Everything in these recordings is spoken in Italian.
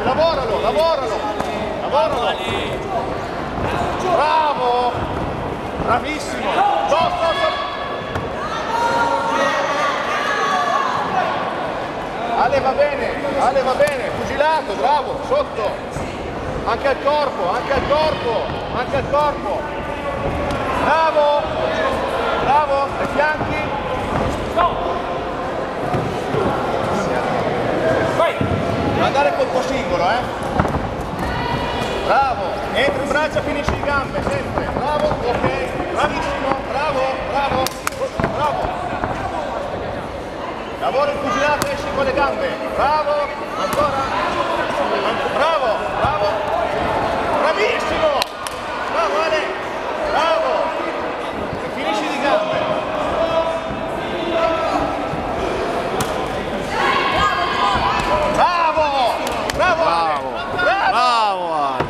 calci, lavoralo, lavoralo, lavoralo. Bravo, bravissimo. Ale va bene, pugilato, bravo, sotto. Anche al corpo, anche al corpo, anche al corpo. Bravo, bravo, ai fianchi. Vai. Devi andare colpo singolo, Bravo, entri in braccia, finisci di gambe, sempre. Bravo, ok, bravissimo, bravo, bravo, bravo. Lavora il pugilato, esci con le gambe. Bravo, ancora. Bravo, bravo. Bravissimo. Bravo Ale. Bravo. E finisci di gambe. Bravo. Bravo Ale. Bravo Ale.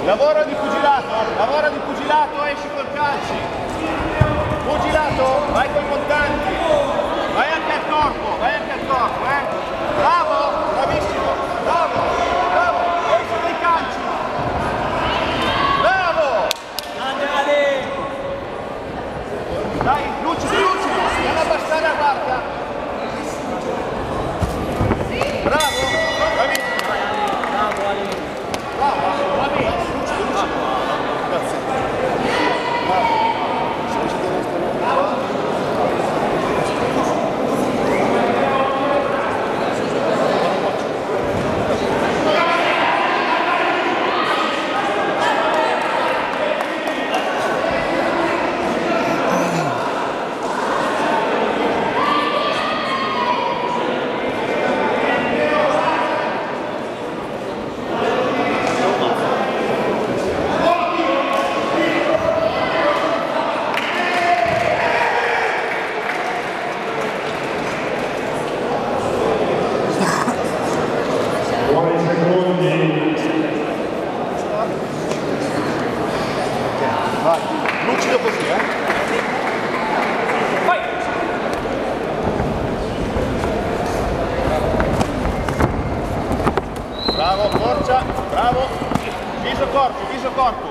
Lavora di pugilato, esci col calci. Pugilato, vai con i montanti, vai anche al corpo, Bravo, bravissimo, bravo, bravo, esci dai calci. Bravo! Dai, lucidi, andiamo a abbassare la barca. Bravo, bravissimo. Bravo, Ale. Bravo, lucidi. Grazie. Bravo. Lucido così, Vai! Bravo, forza, bravo. Viso corpo.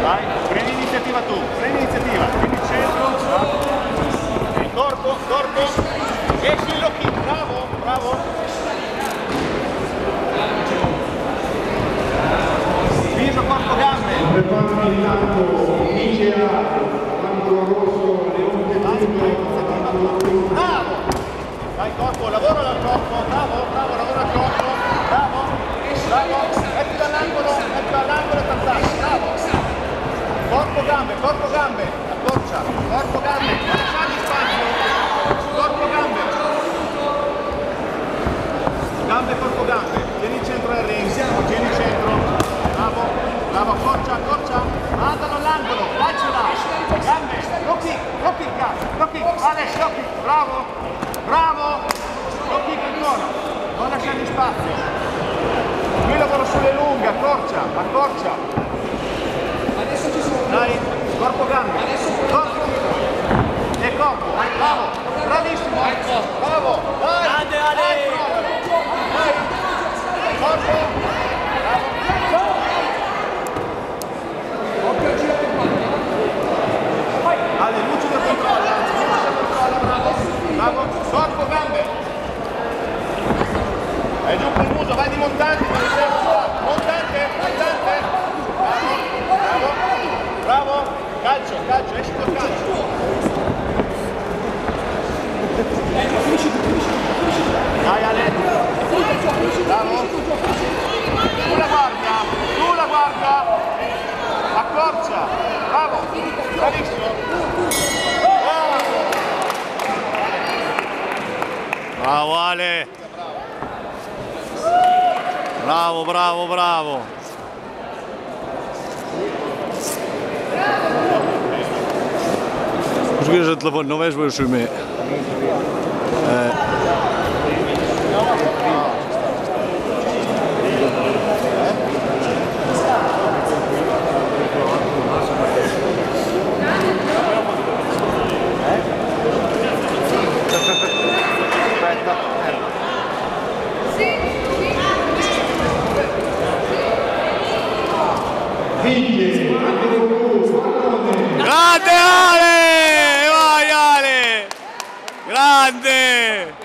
Vai, prendi iniziativa tu, prendi il centro. Il corpo. Esci l'occhio, bravo. Viso, corpo, gambe. Preparo il lato, angolo rosso, Leonte Pinto, Bravo! Dai corpo, lavora dal corpo, bravo, lavora al corpo, bravo, metti dall'angolo e t'attacchi, bravo. Corpo, gambe, accorcia, corpo, gambe, non lasciargli spazio, corpo, gambe, corpo, gambe, tieni il centro del ring, tieni il centro, bravo, accorcia, mandalo all'angolo, daccela, gambe, low kick, adesso low kick, bravo, low kick ancora, non lasciargli spazio, qui lavoro sulle lunghe, accorcia, dai, corpo, gambe, corpo, e corpo, bravo, bravissimo, bravo, dai, Grande Ale! dai, corpo, bravo, Ale, lucido controlla, bravo, corpo, gambe. E giù col muso, vai di montante, montante. Bravo, calcio, esci col calcio. Dai Ale, bravo. Sulla guardia, accorcia, bravo, bravissimo. Bravo Ale! Bravo! Możliwe, że telefon no weź, bo już umie. Vince Angelo Blu, pallone. Grande Ale! Vai Ale! Grande!